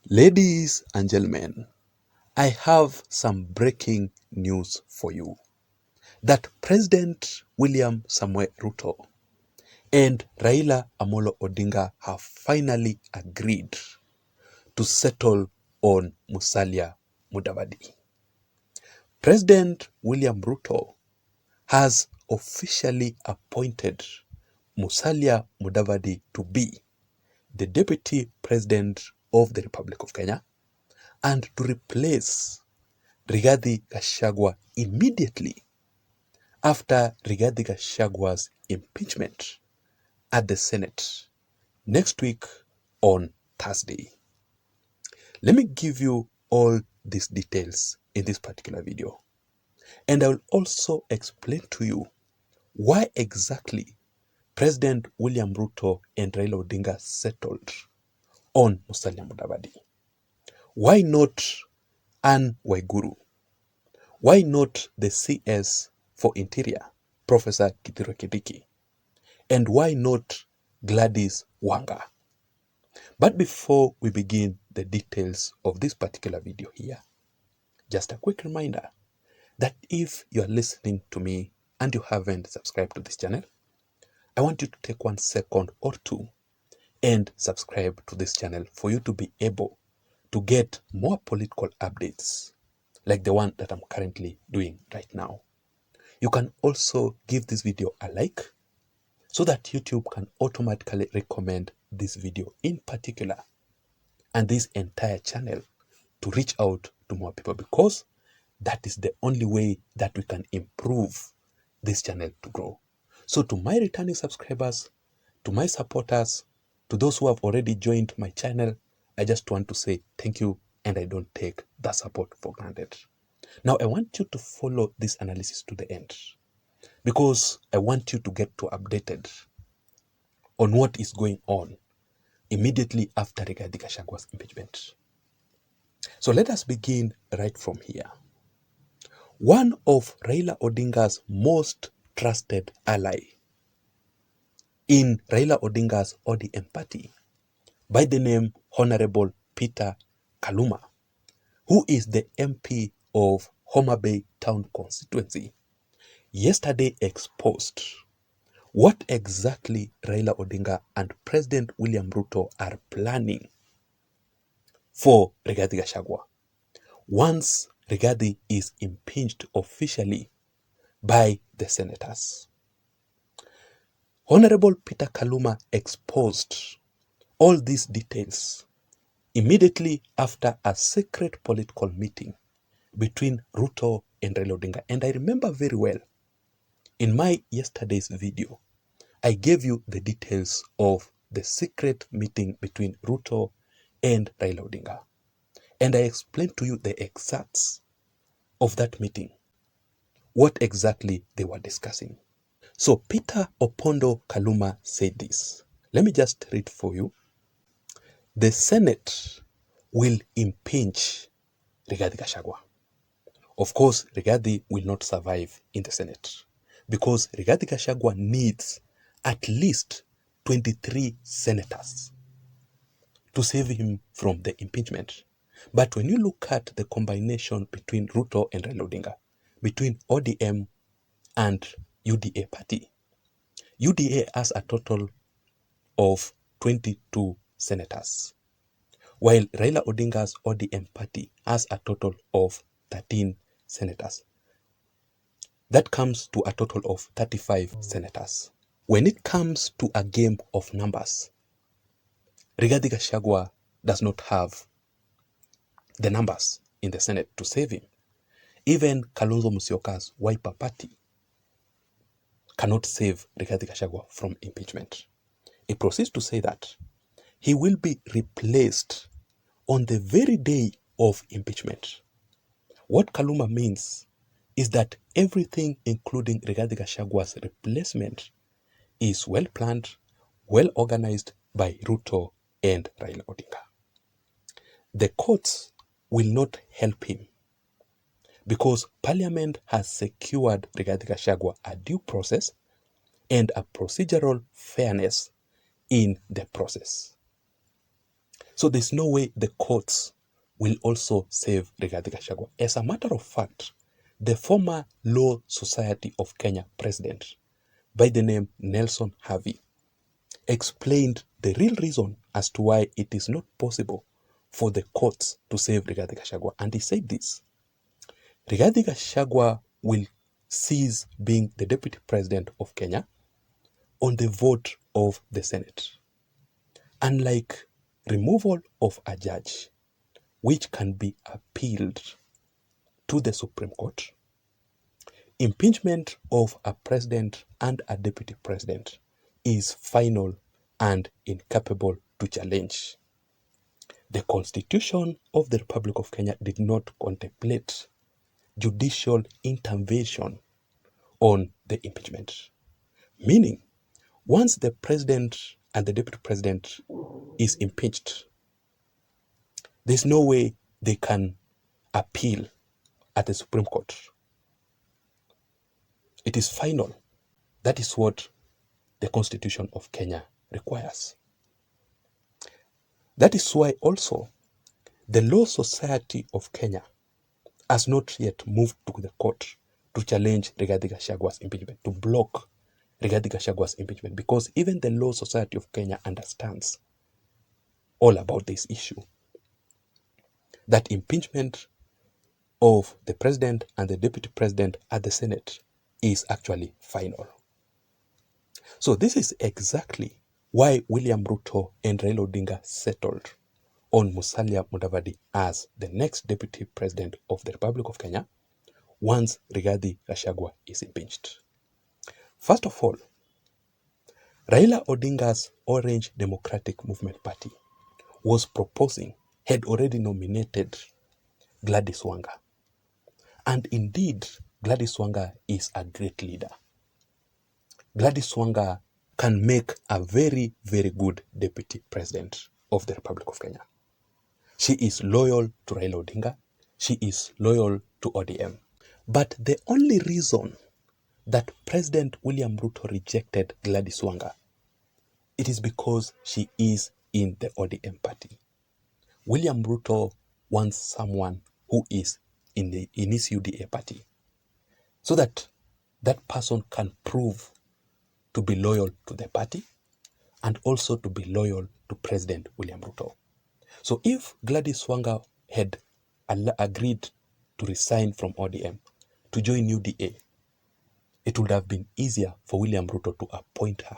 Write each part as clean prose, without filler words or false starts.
Ladies and gentlemen, I have some breaking news for you that President William Samoei Ruto and Raila Amolo Odinga have finally agreed to settle on Musalia Mudavadi. President William Ruto has officially appointed Musalia Mudavadi to be the Deputy President of the Republic of Kenya and to replace Rigathi Gachagua immediately after Rigathi Gachagua's impeachment at the Senate next week on Thursday. Let me give you all these details in this particular video. And I will also explain to you why exactly President William Ruto and Raila Odinga settled on Musalia Mudavadi. Why not Anne Waiguru? Why not the CS for Interior, Professor Kithure Kindiki? And why not Gladys Wanga? But before we begin the details of this particular video here, just a quick reminder that if you are listening to me and you haven't subscribed to this channel, I want you to take 1 second or two and subscribe to this channel for you to be able to get more political updates like the one that I'm currently doing right now. You can also give this video a like so that YouTube can automatically recommend this video in particular and this entire channel to reach out to more people, because that is the only way that we can improve this channel to grow. So to my returning subscribers, to my supporters, to those who have already joined my channel, I just want to say thank you, and I don't take that support for granted. Now I want you to follow this analysis to the end, because I want you to get updated on what is going on immediately after Rigathi Gachagua's impeachment. So let us begin right from here. One of Raila Odinga's most trusted ally in Raila Odinga's ODM party, by the name Honorable Peter Kaluma, who is the MP of Homa Bay Town Constituency, yesterday exposed what exactly Raila Odinga and President William Ruto are planning for Rigathi Gachagua once Rigathi is impeached officially by the senators. Honorable Peter Kaluma exposed all these details immediately after a secret political meeting between Ruto and Raila Odinga. And I remember very well, in my yesterday's video, I gave you the details of the secret meeting between Ruto and Raila Odinga. And I explained to you the exacts of that meeting, what exactly they were discussing. So Peter Opondo Kaluma said this. Let me just read for you. The Senate will impeach Rigathi Gachagua. Of course, Rigathi will not survive in the Senate because Rigathi Gachagua needs at least 23 senators to save him from the impeachment. But when you look at the combination between Ruto and Raila Odinga, between ODM and UDA party, UDA has a total of 22 senators, while Raila Odinga's ODM party has a total of 13 senators. That comes to a total of 35 senators. When it comes to a game of numbers, Rigathi Gachagua does not have the numbers in the Senate to save him. Even Kalonzo Musyoka's Wiper party cannot save Rigathi Gachagua from impeachment. It proceeds to say that he will be replaced on the very day of impeachment. What Kaluma means is that everything, including Rigathi Gachagua's replacement, is well planned, well organized by Ruto and Raila Odinga. The courts will not help him because Parliament has secured Rigathi Gachagua a due process and a procedural fairness in the process. So there's no way the courts will also save Rigathi Gachagua. As a matter of fact, the former Law Society of Kenya president by the name Nelson Harvey explained the real reason as to why it is not possible for the courts to save Rigathi Gachagua. And he said this: Rigathi Gachagua will cease being the deputy president of Kenya on the vote of the Senate. Unlike removal of a judge, which can be appealed to the Supreme Court, impeachment of a president and a deputy president is final and incapable to challenge. The Constitution of the Republic of Kenya did not contemplate judicial intervention on the impeachment. Meaning, once the president and the deputy president is impeached, there's no way they can appeal at the Supreme Court. It is final. That is what the Constitution of Kenya requires. That is why also the Law Society of Kenya has not yet moved to the court to challenge Rigathi Gachagua's impeachment, to block Rigathi Gachagua's impeachment, because even the Law Society of Kenya understands all about this issue, that impeachment of the president and the deputy president at the Senate is actually final. So this is exactly why William Ruto and Raila Odinga settled on Musalia Mudavadi as the next deputy president of the Republic of Kenya once Rigathi Gachagua is impeached. First of all, Raila Odinga's Orange Democratic Movement Party was proposing, had already nominated Gladys Wanga. And indeed, Gladys Wanga is a great leader. Gladys Wanga can make a very, very good deputy president of the Republic of Kenya. She is loyal to Raila Odinga. She is loyal to ODM. But the only reason that President William Ruto rejected Gladys Wanga, it is because she is in the ODM party. William Ruto wants someone who is in his UDA party, so that that person can prove to be loyal to the party and also to be loyal to President William Ruto. So if Gladys Wanga had agreed to resign from ODM to join UDA, it would have been easier for William Ruto to appoint her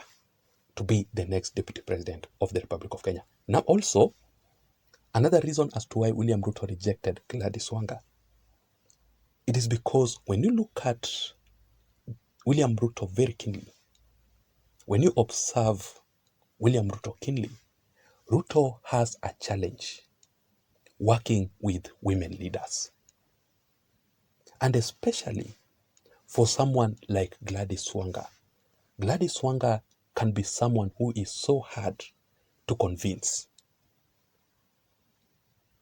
to be the next deputy president of the Republic of Kenya. Now also, another reason as to why William Ruto rejected Gladys Wanga, it is because when you look at William Ruto very keenly, when you observe William Ruto keenly, Ruto has a challenge working with women leaders. And especially for someone like Gladys Wanga. Gladys Wanga can be someone who is so hard to convince.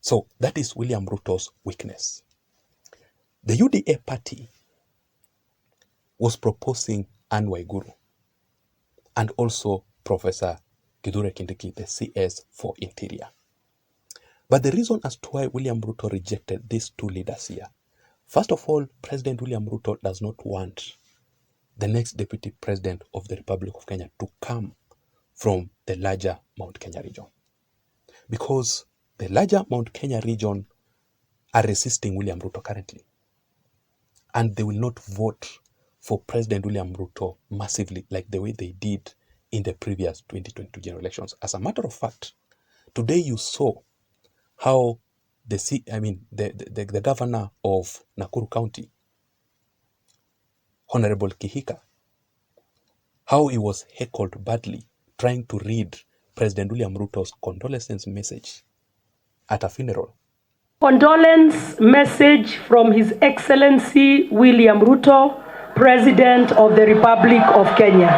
So that is William Ruto's weakness. The UDA party was proposing Anne Waiguru and also Professor Kithure Kindiki, the CS for Interior. But the reason as to why William Ruto rejected these two leaders here, first of all, President William Ruto does not want the next deputy president of the Republic of Kenya to come from the larger Mount Kenya region, because the larger Mount Kenya region are resisting William Ruto currently, and they will not vote for President William Ruto massively like the way they did in the previous 2022 general elections. As a matter of fact, today you saw how the governor of Nakuru County, Honorable Kihika, how he was heckled badly trying to read President William Ruto's condolence message at a funeral. Condolence message from His Excellency William Ruto, President of the Republic of Kenya.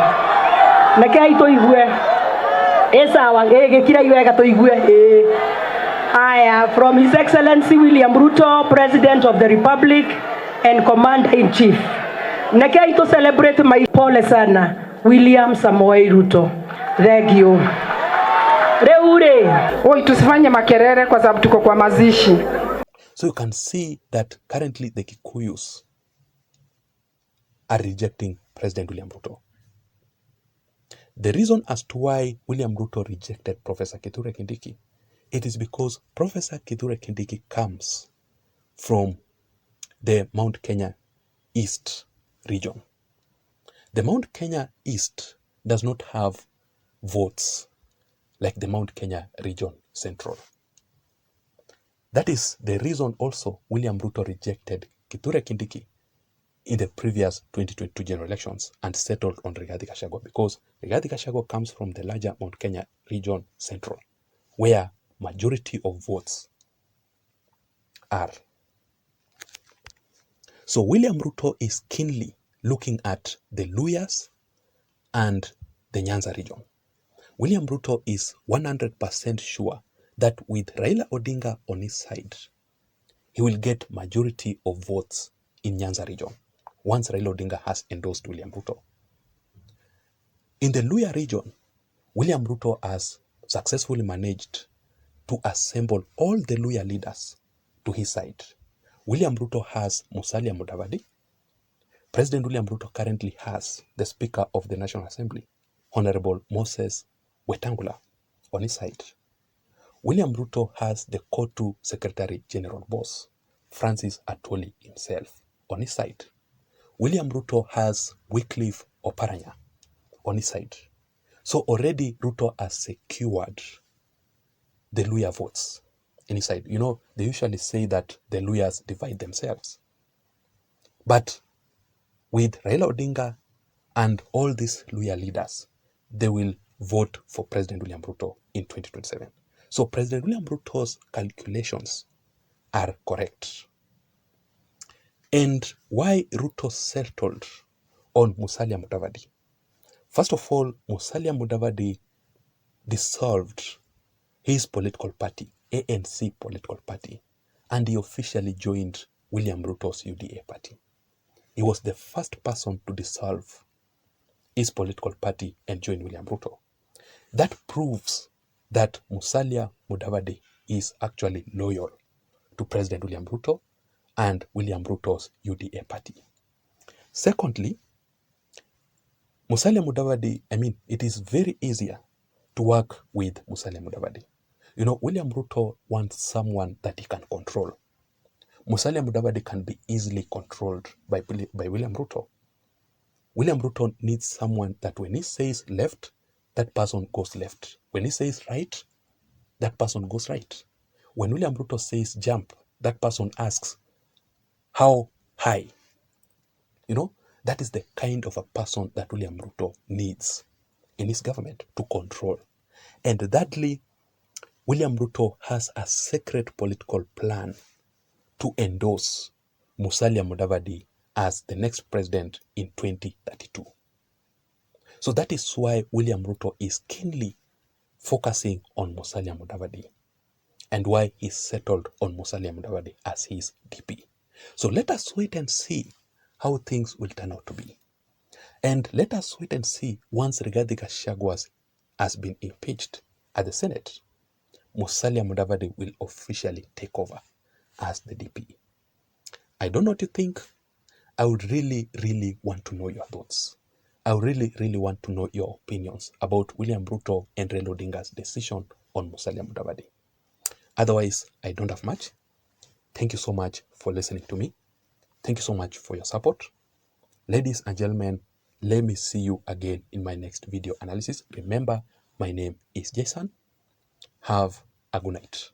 Nakai toigwe esa wangege kila iwega toigwe from His Excellency William Ruto, President of the Republic and Commander-in-Chief. Nakai to celebrate my pole sana William Samoei Ruto. Thank you. Reure Raila. Oi, tusifanye makerere kwa sababu tuko kwa mazishi. So you can see that currently the Kikuyus are rejecting President William Ruto. The reason as to why William Ruto rejected Professor Kithure Kindiki, it is because Professor Kithure Kindiki comes from the Mount Kenya East region. The Mount Kenya East does not have votes like the Mount Kenya region central. That is the reason also William Ruto rejected Kithure Kindiki in the previous 2022 general elections and settled on Rigathi Gachagua, because Rigathi Gachagua comes from the larger Mount Kenya region central, where majority of votes are. So William Ruto is keenly looking at the Luyas and the Nyanza region. William Ruto is 100% sure that with Raila Odinga on his side, he will get majority of votes in Nyanza region once Raila Odinga has endorsed William Ruto. In the Luya region, William Ruto has successfully managed to assemble all the Luya leaders to his side. William Ruto has Musalia Mudavadi. President William Ruto currently has the Speaker of the National Assembly, Honorable Moses Wetangula, on his side. William Ruto has the COTU Secretary General Boss, Francis Atwoli himself, on his side. William Ruto has Wycliffe Oparanya on his side. So already Ruto has secured the Luya votes in his side. You know, they usually say that the Luyas divide themselves. But with Raila Odinga and all these Luya leaders, they will vote for President William Ruto in 2027. So President William Ruto's calculations are correct. And why Ruto settled on Musalia Mudavadi? First of all, Musalia Mudavadi dissolved his political party, ANC political party, and he officially joined William Ruto's UDA party. He was the first person to dissolve his political party and join William Ruto. That proves that Musalia Mudavadi is actually loyal to President William Ruto and William Ruto's UDA party. Secondly, Musalia Mudavadi, it is very easier to work with Musalia Mudavadi. You know, William Ruto wants someone that he can control. Musalia Mudavadi can be easily controlled by William Ruto. William Ruto needs someone that when he says left, that person goes left. When he says right, that person goes right. When William Ruto says jump, that person asks, how high? You know, that is the kind of a person that William Ruto needs in his government to control. And thirdly, William Ruto has a secret political plan to endorse Musalia Mudavadi as the next president in 2032. So that is why William Ruto is keenly focusing on Musalia Mudavadi and why he settled on Musalia Mudavadi as his DP. So let us wait and see how things will turn out to be. And let us wait and see once Rigathi Gachagua has been impeached at the Senate, Musalia Mudavadi will officially take over as the DP. I don't know what you think. I would really, really want to know your thoughts. I would really, really want to know your opinions about William Ruto and Raila Odinga's decision on Musalia Mudavadi. Otherwise, I don't have much. Thank you so much for listening to me. Thank you so much for your support. Ladies and gentlemen, let me see you again in my next video analysis. Remember, my name is Jason. Have a good night.